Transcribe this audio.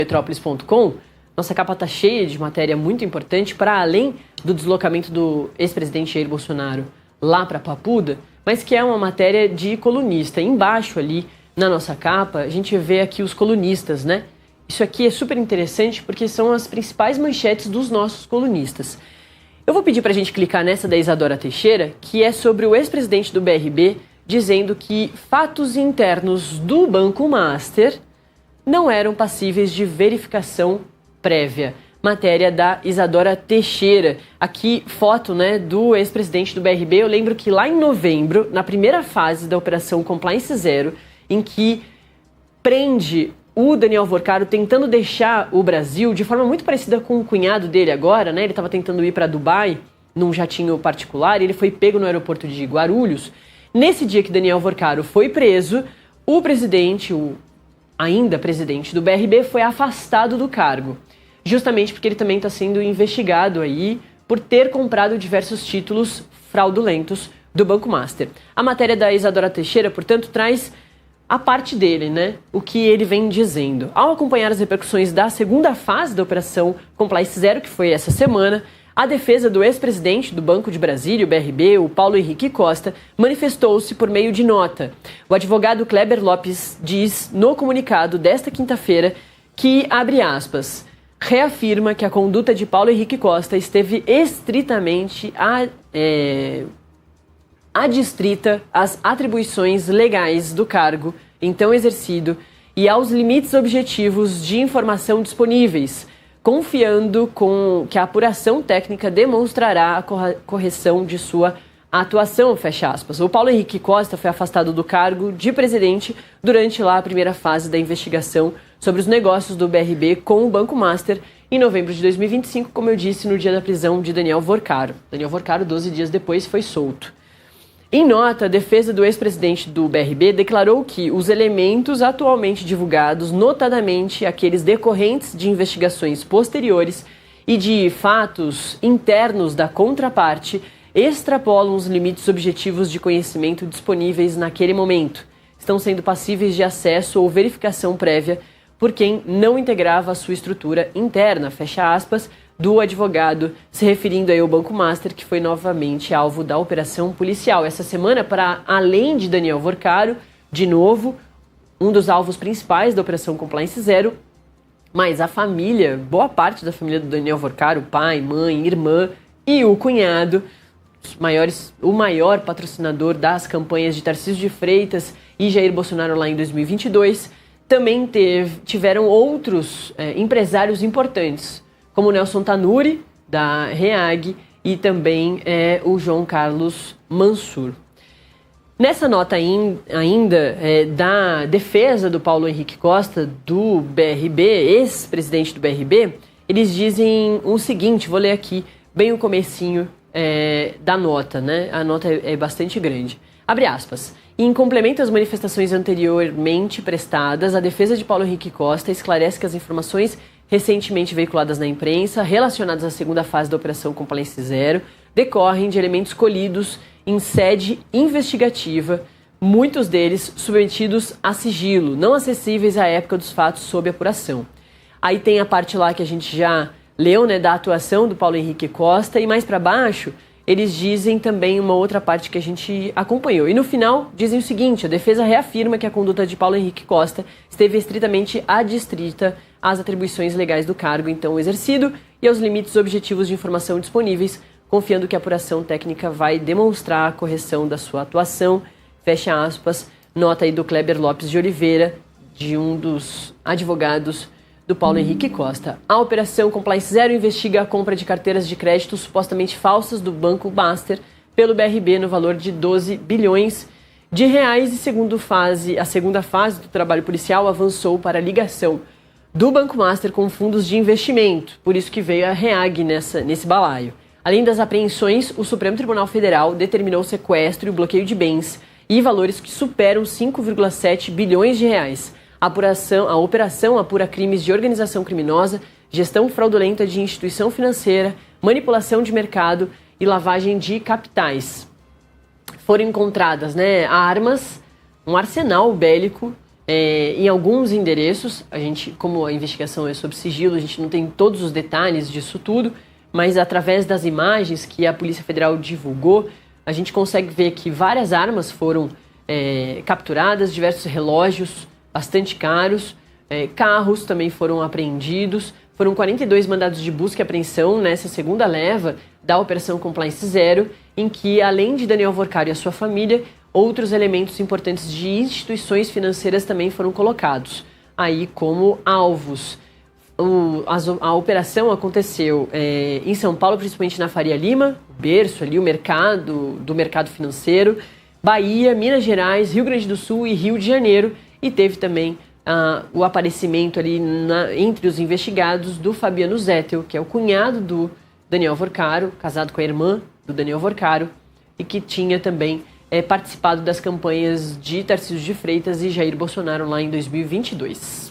Metrópolis.com, nossa capa está cheia de matéria muito importante para além do deslocamento do ex-presidente Jair Bolsonaro lá para Papuda, mas que é uma matéria de colunista. Embaixo ali na nossa capa a gente vê aqui os colunistas, né? Isso aqui é super interessante porque são as principais manchetes dos nossos colunistas. Eu vou pedir para a gente clicar nessa da Isadora Teixeira, que é sobre o ex-presidente do BRB, dizendo que fatos internos do Banco Master não eram passíveis de verificação prévia. Matéria da Isadora Teixeira. Aqui, foto, né, do ex-presidente do BRB. Eu lembro que lá em novembro, na primeira fase da Operação Compliance Zero, em que prende o Daniel Worcaro tentando deixar o Brasil de forma muito parecida com o cunhado dele agora, né? Ele estava tentando ir para Dubai num jatinho particular e ele foi pego no aeroporto de Guarulhos. Nesse dia que Daniel Worcaro foi preso, o presidente, o ainda presidente do BRB, foi afastado do cargo, justamente porque ele também está sendo investigado aí por ter comprado diversos títulos fraudulentos do Banco Master. A matéria da Isadora Teixeira, portanto, traz a parte dele, né? O que ele vem dizendo. Ao acompanhar as repercussões da segunda fase da Operação Compliance Zero, que foi essa semana, a defesa do ex-presidente do Banco de Brasília, o BRB, o Paulo Henrique Costa, manifestou-se por meio de nota. O advogado Kleber Lopes diz no comunicado desta quinta-feira que, abre aspas, reafirma que a conduta de Paulo Henrique Costa esteve estritamente adstrita às atribuições legais do cargo então exercido e aos limites objetivos de informação disponíveis, confiando com que a apuração técnica demonstrará a correção de sua atuação, fecha aspas. O Paulo Henrique Costa foi afastado do cargo de presidente durante lá a primeira fase da investigação sobre os negócios do BRB com o Banco Master em novembro de 2025, como eu disse, no dia da prisão de Daniel Worcaro. Daniel Worcaro, 12 dias depois, foi solto. Em nota, a defesa do ex-presidente do BRB declarou que os elementos atualmente divulgados, notadamente aqueles decorrentes de investigações posteriores e de fatos internos da contraparte, extrapolam os limites objetivos de conhecimento disponíveis naquele momento. Estão sendo passíveis de acesso ou verificação prévia por quem não integrava a sua estrutura interna, fecha aspas, do advogado, se referindo aí ao Banco Master, que foi novamente alvo da operação policial. Essa semana, para além de Daniel Worcaro, de novo, um dos alvos principais da Operação Compliance Zero, mas a família, boa parte da família do Daniel Worcaro, pai, mãe, irmã e o cunhado, o maior patrocinador das campanhas de Tarcísio de Freitas e Jair Bolsonaro lá em 2022, também tiveram outros empresários importantes, como o Nelson Tanuri, da REAG, e também o João Carlos Mansur. Nessa nota ainda da defesa do Paulo Henrique Costa, do BRB, ex-presidente do BRB, eles dizem o seguinte, vou ler aqui bem o comecinho da nota, né? A nota é bastante grande. Abre aspas. Em complemento às manifestações anteriormente prestadas, a defesa de Paulo Henrique Costa esclarece que as informações recentemente veiculadas na imprensa, relacionadas à segunda fase da Operação Compliance Zero, decorrem de elementos colhidos em sede investigativa, muitos deles submetidos a sigilo, não acessíveis à época dos fatos sob apuração. Aí tem a parte lá que a gente já leu, né, da atuação do Paulo Henrique Costa, e mais para baixo eles dizem também uma outra parte que a gente acompanhou. E no final dizem o seguinte, a defesa reafirma que a conduta de Paulo Henrique Costa esteve estritamente adstrita às atribuições legais do cargo então exercido e aos limites objetivos de informação disponíveis, confiando que a apuração técnica vai demonstrar a correção da sua atuação, fecha aspas, nota aí do Kleber Lopes de Oliveira, de um dos advogados do Paulo Henrique Costa. A Operação Compliance Zero investiga a compra de carteiras de crédito supostamente falsas do Banco Master pelo BRB no valor de 12 bilhões de reais e a segunda fase do trabalho policial avançou para a ligação do Banco Master com fundos de investimento, por isso que veio a REAG nesse balaio. Além das apreensões, o Supremo Tribunal Federal determinou o sequestro e o bloqueio de bens e valores que superam 5,7 bilhões de reais. A operação apura crimes de organização criminosa, gestão fraudulenta de instituição financeira, manipulação de mercado e lavagem de capitais. Foram encontradas armas, um arsenal bélico em alguns endereços. A gente, como a investigação é sob sigilo, a gente não tem todos os detalhes disso tudo, mas através das imagens que a Polícia Federal divulgou, a gente consegue ver que várias armas foram capturadas, diversos relógios bastante caros, carros também foram apreendidos. Foram 42 mandados de busca e apreensão nessa segunda leva da Operação Compliance Zero, em que, além de Daniel Vorcaro e a sua família, outros elementos importantes de instituições financeiras também foram colocados aí como alvos. A operação aconteceu em São Paulo, principalmente na Faria Lima, o berço ali, o mercado do mercado financeiro, Bahia, Minas Gerais, Rio Grande do Sul e Rio de Janeiro, e teve também o aparecimento ali entre os investigados do Fabiano Zettel, que é o cunhado do Daniel Vorcaro, casado com a irmã do Daniel Vorcaro, e que tinha também participado das campanhas de Tarcísio de Freitas e Jair Bolsonaro lá em 2022.